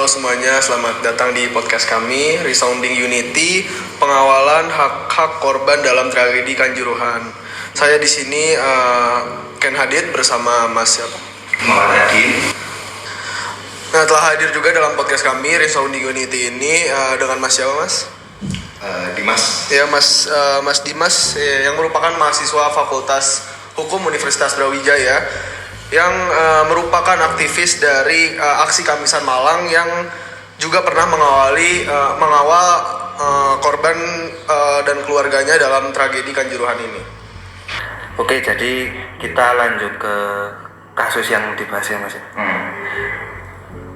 Halo semuanya, selamat datang di podcast kami, Resounding Unity, pengawalan hak-hak korban dalam tragedi Kanjuruhan. Saya di sini Ken Hadid bersama Mas siapa? Muhammad Hadid. Nah, telah hadir juga dalam podcast kami, Resounding Unity ini dengan Mas siapa, Mas? Dimas. Ya, Mas Dimas yang merupakan mahasiswa Fakultas Hukum Universitas Brawijaya yang merupakan aktivis dari aksi Kamisan Malang yang juga pernah mengawal korban dan keluarganya dalam tragedi Kanjuruhan ini. Oke, jadi kita lanjut ke kasus yang dibahas ya, Mas.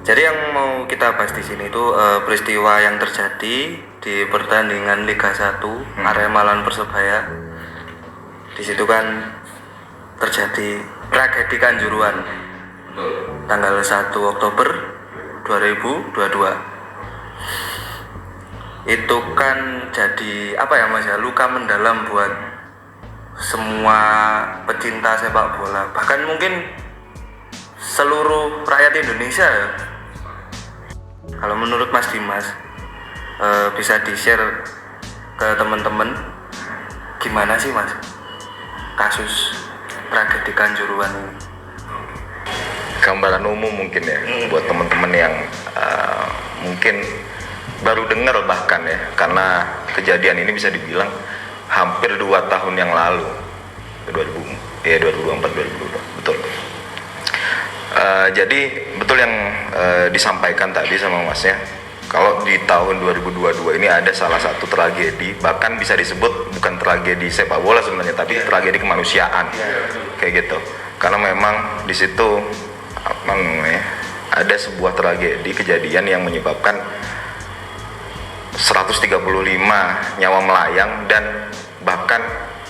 Jadi yang mau kita bahas di sini itu peristiwa yang terjadi di pertandingan Liga 1 Arema lawan Persebaya. Di situ kan terjadi tragedi Kanjuruhan tanggal 1 Oktober 2022. Itu kan jadi apa ya, Mas ya, luka mendalam buat semua pecinta sepak bola, bahkan mungkin seluruh rakyat Indonesia ya. Kalau menurut Mas Dimas, bisa di-share ke teman-teman gimana sih, Mas, kasus tragedi Kanjuruhan ini? Gambaran umum mungkin ya, buat teman-teman yang mungkin baru dengar bahkan ya, karena kejadian ini bisa dibilang hampir 2 tahun yang lalu, 2024-2022, betul. Jadi betul yang disampaikan tadi sama Masnya, kalau di tahun 2022 ini ada salah satu tragedi, bahkan bisa disebut bukan tragedi sepak bola sebenarnya, tapi tragedi kemanusiaan, kayak gitu. Karena memang di situ ada sebuah tragedi kejadian yang menyebabkan 135 nyawa melayang dan bahkan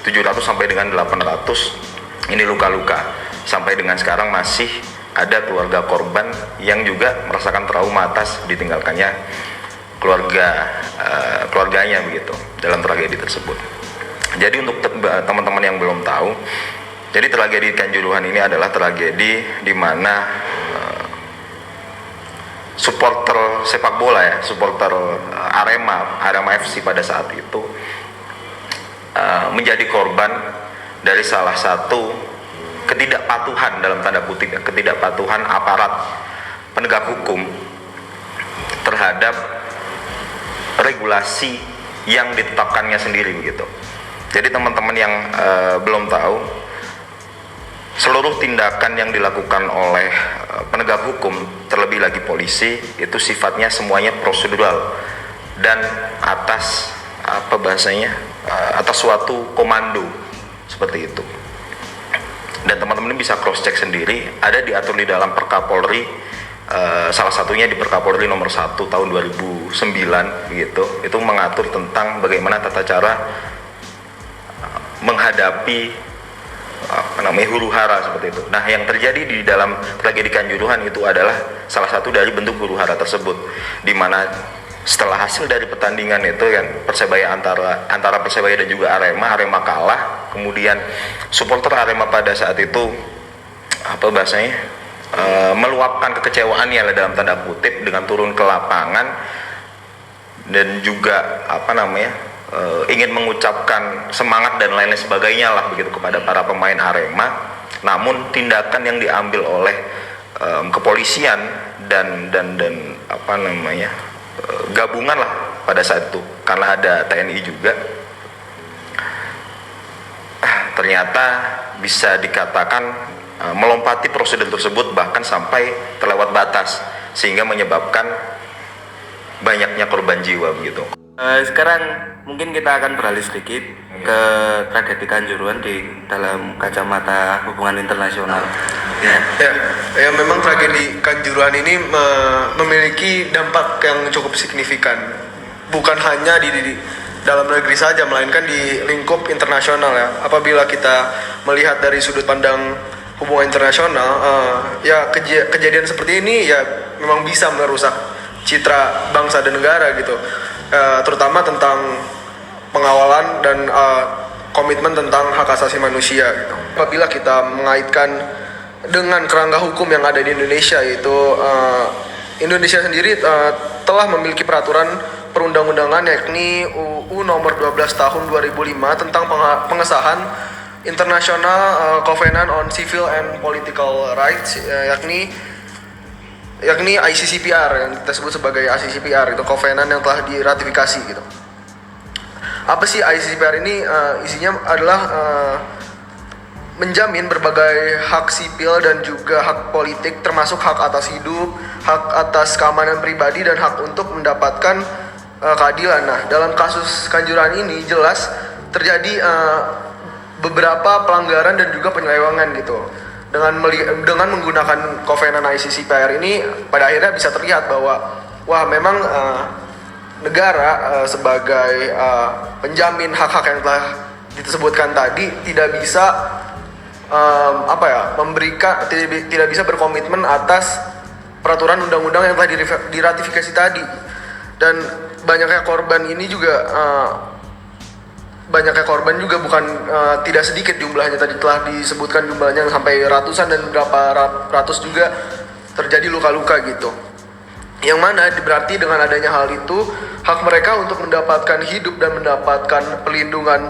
700 sampai dengan 800 ini luka-luka. Sampai dengan sekarang masih ada keluarga korban yang juga merasakan trauma atas ditinggalkannya keluarganya begitu dalam tragedi tersebut. Jadi untuk teman-teman yang belum tahu, jadi tragedi Kanjuruhan ini adalah tragedi di mana supporter sepak bola ya, supporter Arema FC pada saat itu menjadi korban dari salah satu ketidakpatuhan, dalam tanda kutip ya, ketidakpatuhan aparat penegak hukum terhadap regulasi yang ditetapkannya sendiri begitu. Jadi teman-teman yang belum tahu, seluruh tindakan yang dilakukan oleh penegak hukum, terlebih lagi polisi, itu sifatnya semuanya prosedural dan atas atas suatu komando seperti itu. Dan teman-teman bisa cross check sendiri, ada diatur di dalam Perkapolri, salah satunya di Perkapolri nomor 1 tahun 2009 begitu. Itu mengatur tentang bagaimana tata cara menghadapi huru-hara seperti itu. Nah, yang terjadi di dalam tragedi Kanjuruhan itu adalah salah satu dari bentuk huru-hara tersebut, di mana setelah hasil dari pertandingan itu kan, Persebaya antara Persebaya dan juga Arema kalah, kemudian supporter Arema pada saat itu meluapkan kekecewaannya dalam tanda kutip dengan turun ke lapangan dan juga ingin mengucapkan semangat dan lain-lain sebagainya lah begitu kepada para pemain Arema. Namun tindakan yang diambil oleh kepolisian dan gabungan lah pada saat itu, karena ada TNI juga, ternyata bisa dikatakan melompati prosedur tersebut, bahkan sampai terlewat batas sehingga menyebabkan banyaknya korban jiwa begitu. Sekarang mungkin kita akan beralih sedikit ke tragedi Kanjuruhan di dalam kacamata hubungan internasional. Ya, memang tragedi Kanjuruhan ini memiliki dampak yang cukup signifikan, bukan hanya di dalam negeri saja, melainkan di lingkup internasional ya. Apabila kita melihat dari sudut pandang hubungan internasional, kejadian seperti ini ya memang bisa merusak citra bangsa dan negara gitu. Terutama tentang pengawalan dan komitmen tentang hak asasi manusia gitu. Apabila kita mengaitkan dengan kerangka hukum yang ada di Indonesia, yaitu Indonesia sendiri telah memiliki peraturan perundang-undangan yakni UU nomor 12 tahun 2005 tentang pengesahan International Covenant on Civil and Political Rights yakni ICCPR yang kita sebut sebagai ICCPR, itu covenant yang telah diratifikasi gitu. Apa sih ICCPR ini? Isinya adalah menjamin berbagai hak sipil dan juga hak politik, termasuk hak atas hidup, hak atas keamanan pribadi, dan hak untuk mendapatkan keadilan. Nah, dalam kasus Kanjuruhan ini jelas terjadi beberapa pelanggaran dan juga penyelewengan gitu. Dengan menggunakan covenant ICCPR ini, pada akhirnya bisa terlihat bahwa memang negara sebagai penjamin hak-hak yang telah disebutkan tadi tidak bisa tidak bisa berkomitmen atas peraturan undang-undang yang telah diratifikasi tadi. Dan banyaknya korban bukan tidak sedikit jumlahnya, tadi telah disebutkan jumlahnya sampai ratusan dan berapa ratus juga terjadi luka-luka gitu. Yang mana berarti dengan adanya hal itu, hak mereka untuk mendapatkan hidup dan mendapatkan perlindungan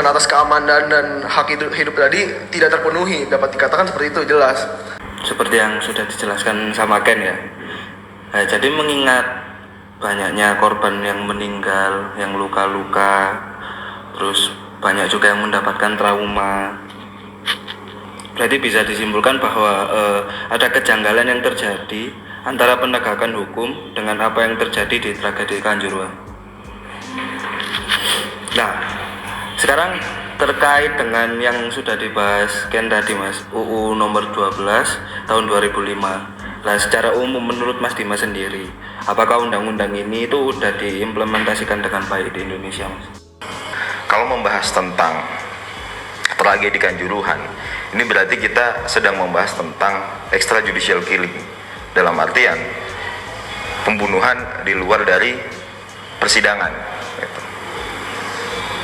atas keamanan dan hak hidup tadi tidak terpenuhi, dapat dikatakan seperti itu, jelas. Seperti yang sudah dijelaskan sama Ken ya. Nah, jadi mengingat banyaknya korban yang meninggal, yang luka-luka, terus banyak juga yang mendapatkan trauma, berarti bisa disimpulkan bahwa ada kejanggalan yang terjadi antara penegakan hukum dengan apa yang terjadi di tragedi Kanjuruhan. Nah, sekarang terkait dengan yang sudah dibahas Ken tadi Mas, UU nomor 12 tahun 2005. Nah, secara umum menurut Mas Dimas sendiri, apakah undang-undang ini itu sudah diimplementasikan dengan baik di Indonesia, Mas? Kalau membahas tentang tragedi Kanjuruhan, ini berarti kita sedang membahas tentang extrajudicial killing, dalam artian pembunuhan di luar dari persidangan gitu.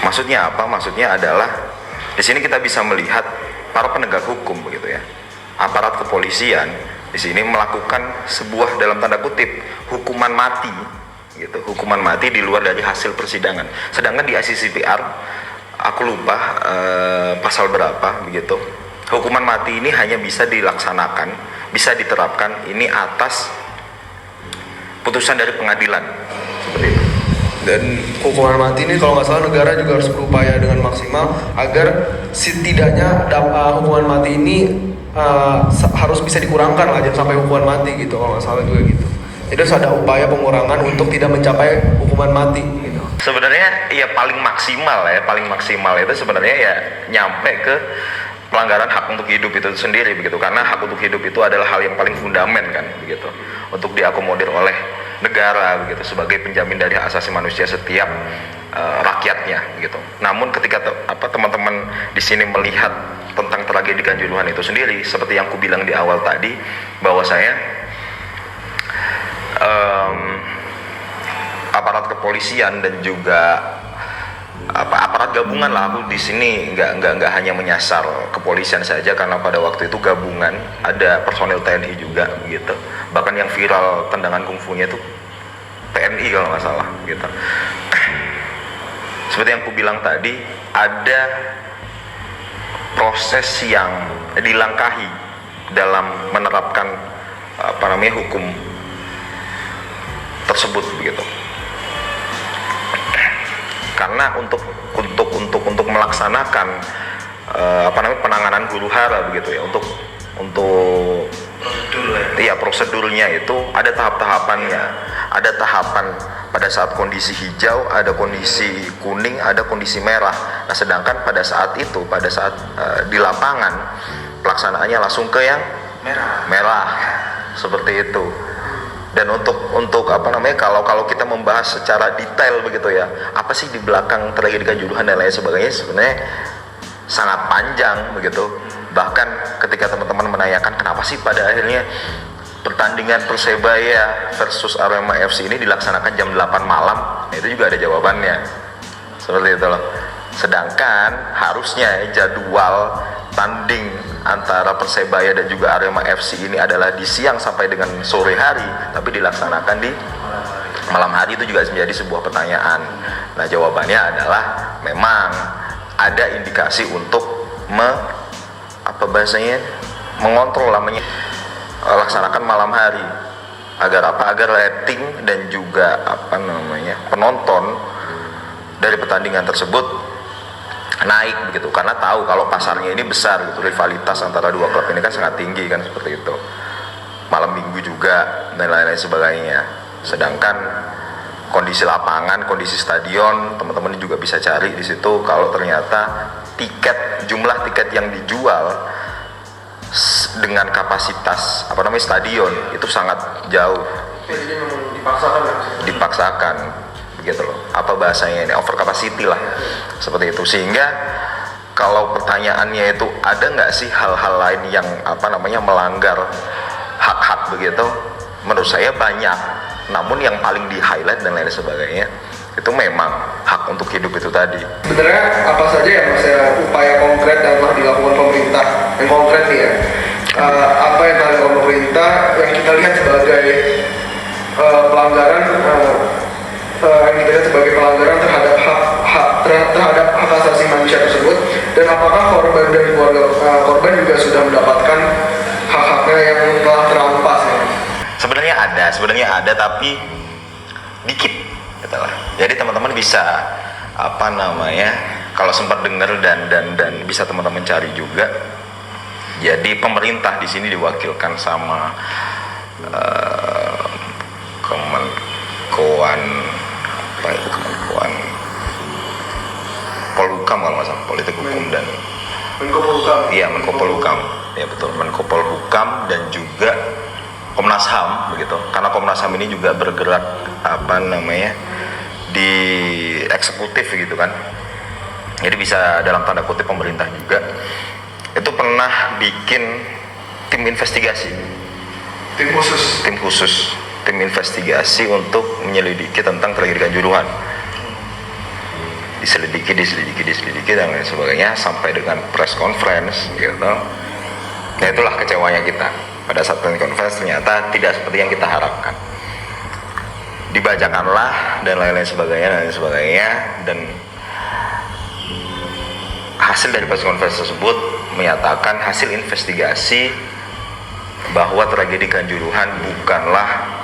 Maksudnya apa? Maksudnya adalah di sini kita bisa melihat para penegak hukum begitu ya, aparat kepolisian di sini melakukan sebuah dalam tanda kutip hukuman mati gitu, hukuman mati di luar dari hasil persidangan. Sedangkan di ICCPR aku lupa pasal berapa begitu, hukuman mati ini hanya bisa dilaksanakan, bisa diterapkan ini atas putusan dari pengadilan seperti itu. Dan hukuman mati ini kalau nggak salah negara juga harus berupaya dengan maksimal agar setidaknya hukuman mati ini harus bisa dikurangkan lah, jangan sampai hukuman mati gitu, kalau nggak salah juga gitu. Jadi harus ada upaya pengurangan untuk tidak mencapai hukuman mati gitu. Sebenarnya ya paling maksimal itu sebenarnya ya nyampe ke pelanggaran hak untuk hidup itu sendiri begitu, karena hak untuk hidup itu adalah hal yang paling fundamental kan begitu, untuk diakomodir oleh negara begitu sebagai penjamin dari hak asasi manusia setiap rakyatnya gitu. Namun ketika teman-teman di sini melihat tentang tragedi Kanjuruhan itu sendiri, seperti yang aku bilang di awal tadi, bahwa saya aparat kepolisian dan juga aparat gabungan lah, aku di sini nggak hanya menyasar kepolisian saja, karena pada waktu itu gabungan ada personil TNI juga begitu, bahkan yang viral tendangan kungfunya itu TNI kalau nggak salah gitu. Seperti yang aku bilang tadi, ada proses yang dilangkahi dalam menerapkan hukum tersebut begitu. Karena untuk melaksanakan penanganan huru hara begitu ya, untuk prosedurnya itu ada tahap-tahapannya. Ada tahapan pada saat kondisi hijau, ada kondisi kuning, ada kondisi merah. Nah, sedangkan pada saat di lapangan pelaksanaannya langsung ke yang merah seperti itu. Dan untuk kalau kita membahas secara detail begitu ya, apa sih di belakang tragedi Kanjuruhan dan lain sebagainya, sebenarnya sangat panjang begitu. Bahkan ketika teman-teman menanyakan kenapa sih pada akhirnya pertandingan Persebaya versus Arema FC ini dilaksanakan jam 8 malam, itu juga ada jawabannya seperti itu loh. Sedangkan harusnya jadwal tanding antara Persebaya dan juga Arema FC ini adalah di siang sampai dengan sore hari, tapi dilaksanakan di malam hari, itu juga menjadi sebuah pertanyaan. Nah, jawabannya adalah memang ada indikasi untuk mengontrol namanya laksanakan malam hari. Agar apa? Agar rating dan juga penonton dari pertandingan tersebut naik begitu, karena tahu kalau pasarnya ini besar gitu, rivalitas antara dua klub ini kan sangat tinggi kan, seperti itu. Malam minggu juga dan lain-lain sebagainya. Sedangkan kondisi lapangan, kondisi stadion, teman-teman juga bisa cari di situ kalau ternyata jumlah tiket yang dijual dengan kapasitas stadion itu sangat jauh. Jadi memang dipaksakan ya? Dipaksakan gitu loh, bahasanya ini over capacity lah, seperti itu. Sehingga kalau pertanyaannya itu ada nggak sih hal-hal lain yang melanggar hak-hak begitu, menurut saya banyak. Namun yang paling di highlight dan lain sebagainya itu memang hak untuk hidup itu tadi. Sebenarnya apa saja yang upaya konkret yang telah dilakukan pemerintah yang konkret nih ya, apa yang telah dilakukan pemerintah yang kita lihat sebagai pelanggaran terhadap hak asasi manusia tersebut, dan apakah korban dan keluarga korban juga sudah mendapatkan hak-haknya yang telah terampas ya? Sebenarnya ada tapi dikit gitu lah. Jadi teman-teman bisa kalau sempat dengar dan bisa teman-teman cari juga. Jadi pemerintah di sini diwakilkan sama Kemenkoan Polhukam, kalau nggak salah, politik hukum dan Menko Polhukam. Iya, Menko Polhukam. Ya betul, Menko Polhukam dan juga Komnas HAM begitu. Karena Komnas HAM ini juga bergerak di eksekutif gitu kan. Jadi bisa dalam tanda kutip pemerintah juga. Itu pernah bikin tim investigasi. Tim khusus. Tim investigasi untuk menyelidiki tentang tragedi Kanjuruhan. Diselidiki dan lain sebagainya sampai dengan press conference gitu. Nah, itulah kecewanya kita. Pada saat press conference ternyata tidak seperti yang kita harapkan. Dibacakanlah dan lain-lain sebagainya, dan hasil dari press conference tersebut menyatakan hasil investigasi bahwa tragedi Kanjuruhan bukanlah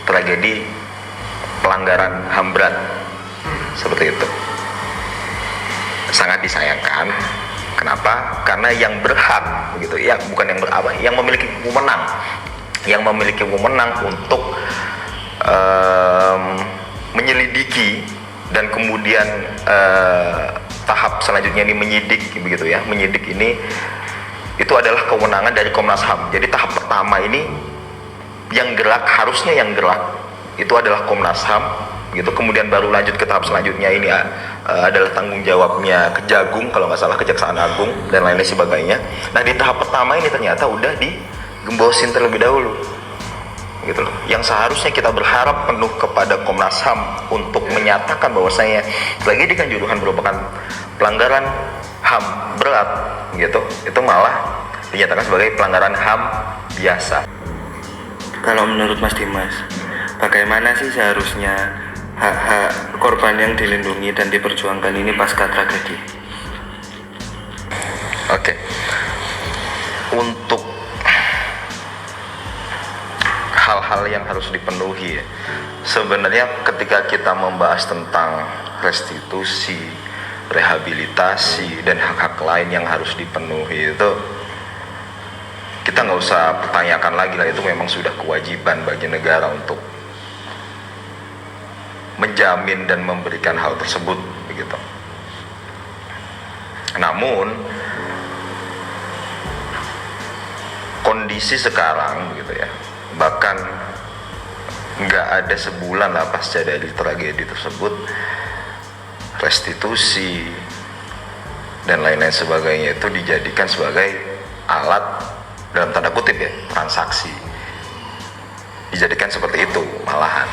tragedi pelanggaran HAM berat. Seperti itu. Sangat disayangkan. Kenapa? Karena yang berhak begitu, yang memiliki wewenang untuk menyelidiki dan kemudian tahap selanjutnya ini menyidik begitu ya. Menyidik ini itu adalah kewenangan dari Komnas HAM. Jadi tahap pertama ini harusnya yang gerak itu adalah Komnas HAM gitu, kemudian baru lanjut ke tahap selanjutnya ini adalah tanggung jawabnya Kejagung, kalau nggak salah Kejaksaan Agung dan lain-lain sebagainya. Nah, di tahap pertama ini ternyata udah digembosin terlebih dahulu gitu loh. Yang seharusnya kita berharap penuh kepada Komnas HAM untuk menyatakan bahwasanya tragedi Kanjuruhan merupakan pelanggaran HAM berat gitu, itu malah dinyatakan sebagai pelanggaran HAM biasa. Kalau menurut Mas Dimas, bagaimana sih seharusnya hak-hak korban yang dilindungi dan diperjuangkan ini pasca tragedi? Oke. Untuk hal-hal yang harus dipenuhi ya, sebenarnya ketika kita membahas tentang restitusi, rehabilitasi, dan hak-hak lain yang harus dipenuhi itu, kita nggak usah pertanyakan lagi lah, itu memang sudah kewajiban bagi negara untuk menjamin dan memberikan hal tersebut begitu. Namun kondisi sekarang begitu ya, bahkan nggak ada sebulan lah pasca dari tragedi tersebut, restitusi dan lain-lain sebagainya itu dijadikan sebagai alat dalam tanda kutip ya, transaksi. Dijadikan seperti itu malahan.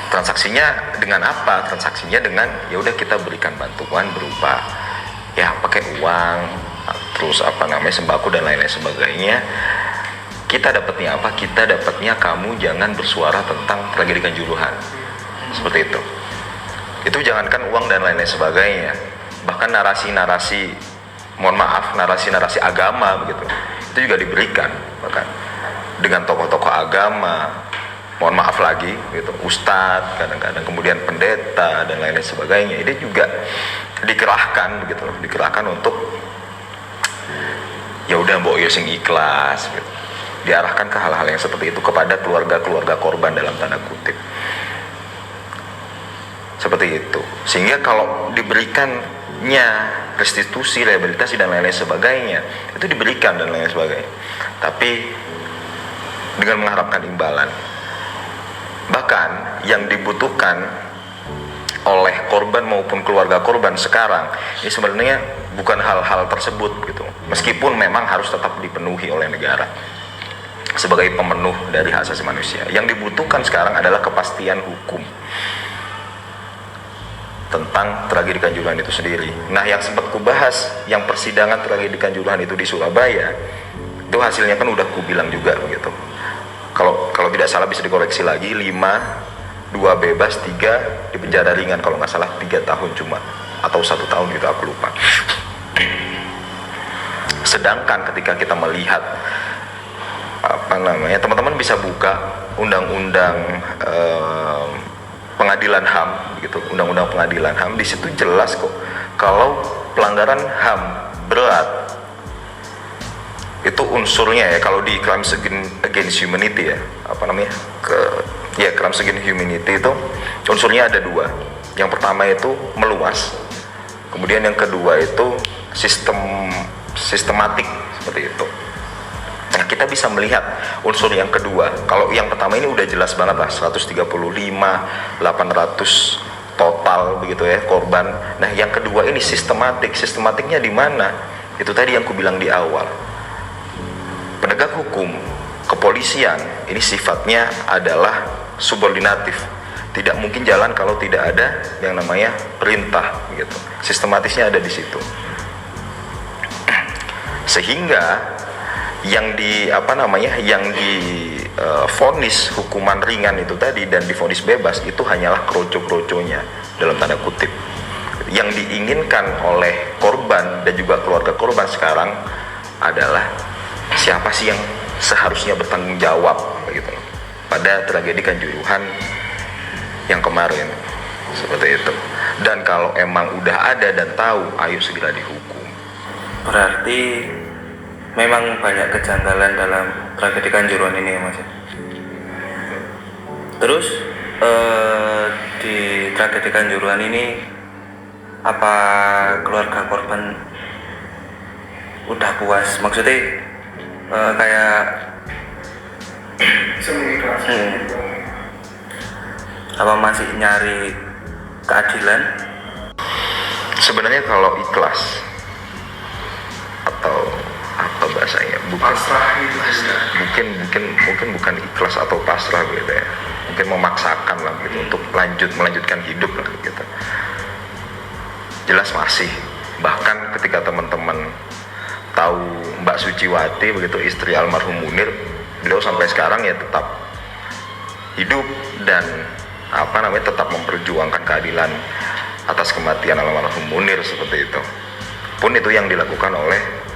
Transaksinya dengan apa? Transaksinya dengan ya udah kita berikan bantuan berupa ya pakai uang, terus apa namanya sembako dan lain-lain sebagainya. Kita dapatnya apa? Kita dapatnya kamu jangan bersuara tentang tragedi Kanjuruhan, seperti itu. Itu jangankan uang dan lain-lain sebagainya, bahkan narasi-narasi, mohon maaf, narasi-narasi agama begitu, itu juga diberikan, bahkan dengan tokoh-tokoh agama, mohon maaf lagi gitu, ustadz, kadang-kadang kemudian pendeta dan lain-lain sebagainya, ini juga dikerahkan begitu, dikerahkan untuk ya udah mbok yo sing ikhlas gitu. Diarahkan ke hal-hal yang seperti itu kepada keluarga-keluarga korban dalam tanda kutip, seperti itu. Sehingga kalau diberikannya restitusi, rehabilitasi dan lain-lain sebagainya, itu diberikan dan lain-lain sebagainya, tapi dengan mengharapkan imbalan. Bahkan yang dibutuhkan oleh korban maupun keluarga korban sekarang ini sebenarnya bukan hal-hal tersebut gitu, meskipun memang harus tetap dipenuhi oleh negara sebagai pemenuh dari hak asasi manusia. Yang dibutuhkan sekarang adalah kepastian hukum tentang tragedi Kanjuruhan itu sendiri. Nah, yang sempat kubahas, yang persidangan tragedi Kanjuruhan itu di Surabaya, itu hasilnya kan udah kubilang juga begitu. Kalau tidak salah bisa dikoreksi lagi, 5, 2 bebas, 3 di penjara ringan, kalau nggak salah 3 tahun cuma, atau 1 tahun gitu, aku lupa. Sedangkan ketika kita melihat apa namanya, teman-teman bisa buka undang-undang pengadilan HAM gitu, undang-undang pengadilan HAM, di situ jelas kok kalau pelanggaran HAM berat itu unsurnya ya, kalau di crimes against humanity ya, apa namanya, crimes against humanity itu unsurnya ada 2. Yang pertama itu meluas, kemudian yang kedua itu sistematik, seperti itu. Nah, kita bisa melihat unsur yang kedua. Kalau yang pertama ini udah jelas banget lah, 135, 800 total begitu ya korban. Nah, yang kedua ini sistematik. Sistematiknya di mana? Itu tadi yang ku bilang di awal. Penegak hukum, kepolisian ini sifatnya adalah subordinatif. Tidak mungkin jalan kalau tidak ada yang namanya perintah gitu. Sistematisnya ada di situ. Sehingga yang divonis hukuman ringan itu tadi dan divonis bebas itu hanyalah kroco-kroconya dalam tanda kutip. Yang diinginkan oleh korban dan juga keluarga korban sekarang adalah siapa sih yang seharusnya bertanggung jawab begitu pada tragedi Kanjuruhan yang kemarin, seperti itu. Dan kalau emang udah ada dan tahu, ayo segera dihukum. Berarti memang banyak kejanggalan dalam tragedi Kanjuruhan ini ya Mas. Terus di tragedi Kanjuruhan ini apa keluarga korban udah puas? Maksudnya kayak apa masih nyari keadilan? Sebenarnya kalau ikhlas atau apa bahasanya, mungkin bukan ikhlas atau pasrah gitu ya, mungkin memaksakan lah gitu untuk melanjutkan hidup lah gitu. Jelas masih, bahkan ketika teman-teman tahu Mbak Suciwati begitu, istri almarhum Munir, beliau sampai sekarang ya tetap hidup dan tetap memperjuangkan keadilan atas kematian almarhum Munir, seperti itu. Pun itu yang dilakukan oleh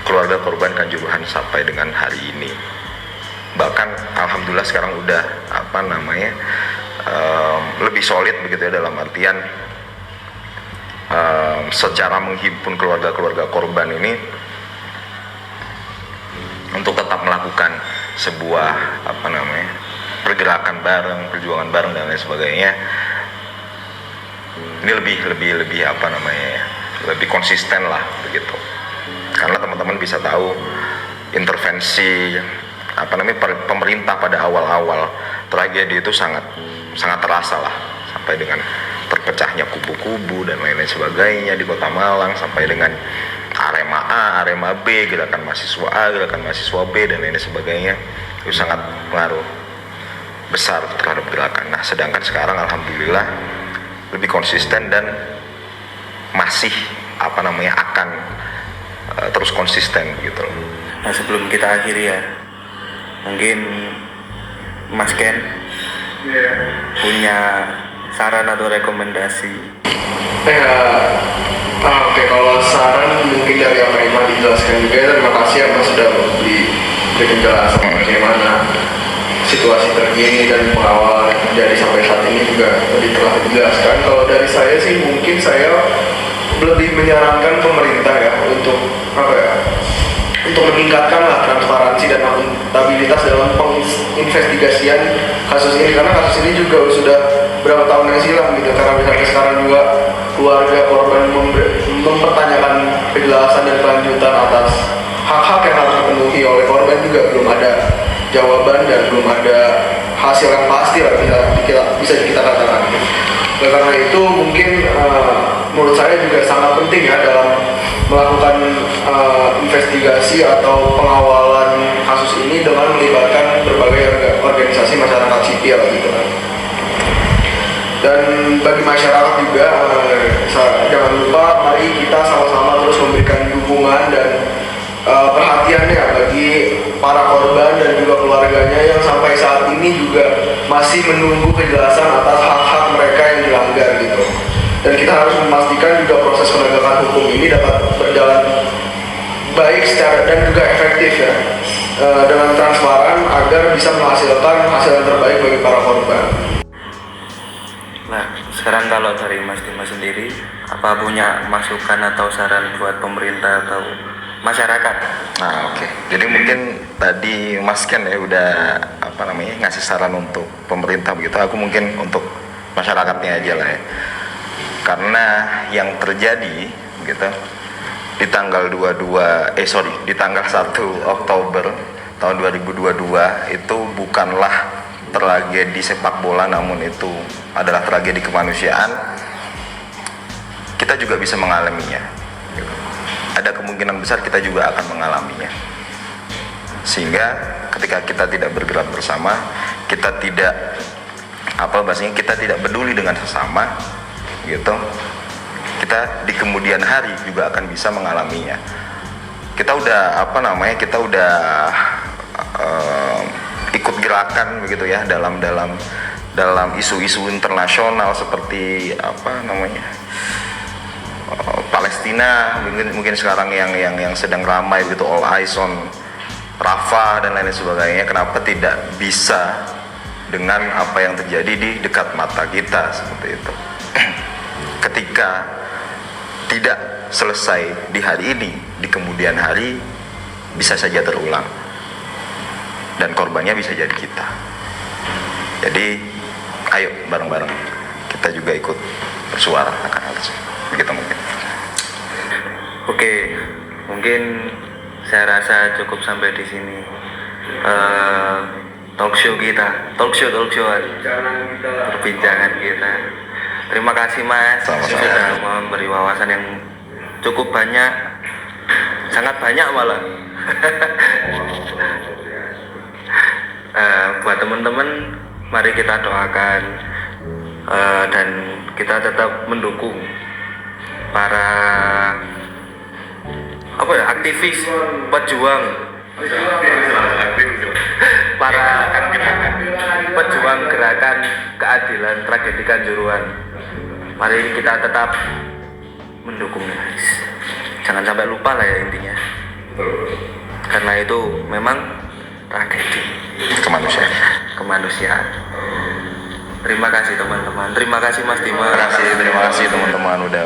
keluarga korban Kanjuruhan sampai dengan hari ini. Bahkan alhamdulillah sekarang udah lebih solid begitu ya, dalam artian secara menghimpun keluarga-keluarga korban ini untuk tetap melakukan sebuah pergerakan bareng, perjuangan bareng dan lain sebagainya. Ini lebih konsisten lah begitu. Karena teman-teman bisa tahu intervensi pemerintah pada awal-awal tragedi itu sangat terasa lah, sampai dengan terpecahnya kubu-kubu dan lain-lain sebagainya di Kota Malang, sampai dengan Arema A, Arema B, gerakan mahasiswa A, gerakan mahasiswa B dan lain-lain sebagainya, itu sangat pengaruh besar terhadap gerakan. Nah, sedangkan sekarang alhamdulillah lebih konsisten dan masih akan terus konsisten gitu loh. Nah, sebelum kita akhiri ya, mungkin Mas Ken punya saran atau rekomendasi. Oke, kalau saran mungkin dari apa yang telah dijelaskan juga, terima kasih ya Mas sudah beri penjelasan bagaimana situasi terkini dan pengawalan yang terjadi sampai saat ini juga tadi telah dijelaskan. Kalau dari saya sih mungkin saya lebih menyarankan pemerintah ya untuk meningkatkan transparansi dan akuntabilitas dalam penginvestigasian kasus ini, karena kasus ini juga sudah berapa tahun yang silam gitu, karena sampai sekarang juga keluarga korban mempertanyakan kejelasan dan kelanjutan atas hak-hak yang harus dipenuhi oleh korban, juga belum ada jawaban dan belum ada hasil yang pasti lah bisa kita katakan. Karena itu mungkin menurut saya juga sangat penting ya dalam melakukan investigasi atau pengawalan kasus ini dengan melibatkan berbagai organisasi masyarakat sipil gitu kan. Dan bagi masyarakat juga jangan lupa mari kita sama-sama terus memberikan dukungan dan perhatian ya bagi para korban dan juga keluarganya yang sampai saat ini juga masih menunggu kejelasan atas hak-hak mereka yang dilanggar gitu. Dan kita harus memastikan juga proses penegakan hukum ini dapat berjalan baik secara dan juga efektif ya, dengan transparan agar bisa menghasilkan hasil yang terbaik bagi para korban. Nah, sekarang kalau dari Mas Dimas sendiri, apa punya masukan atau saran buat pemerintah atau masyarakat? Nah, oke. Jadi mungkin tadi Mas Ken ya udah ngasih saran untuk pemerintah begitu. Aku mungkin untuk masyarakatnya aja lah ya. Karena yang terjadi gitu di tanggal 1 Oktober tahun 2022 itu bukanlah tragedi sepak bola, namun itu adalah tragedi kemanusiaan. Kita juga bisa mengalaminya gitu. Ada kemungkinan besar kita juga akan mengalaminya, sehingga ketika kita tidak bergerak bersama, kita tidak kita tidak peduli dengan sesama gitu, kita di kemudian hari juga akan bisa mengalaminya. Kita udah ikut gerakan begitu ya dalam isu-isu internasional seperti Palestina, mungkin sekarang yang sedang ramai begitu, all eyes on Rafah dan lain sebagainya. Kenapa tidak bisa dengan apa yang terjadi di dekat mata kita seperti itu? Ketika tidak selesai di hari ini, di kemudian hari bisa saja terulang dan korbannya bisa jadi kita. Jadi ayo bareng-bareng kita juga ikut bersuara akan hal tersebut. Begitu mungkin. Oke, mungkin saya rasa cukup sampai di sini talk show perbincangan kita. Terima kasih Mas, sama-sama. sudah memberi wawasan yang cukup banyak, sangat banyak malah. Buat teman-teman, mari kita doakan dan kita tetap mendukung para aktivis pejuang, para pejuang gerakan keadilan tragedi Kanjuruhan. Mari kita tetap mendukungnya, guys. Jangan sampai lupa lah ya intinya, karena itu memang tragedi kemanusiaan. Terima kasih teman-teman, terima kasih Mas Dimas, Terima kasih teman-teman udah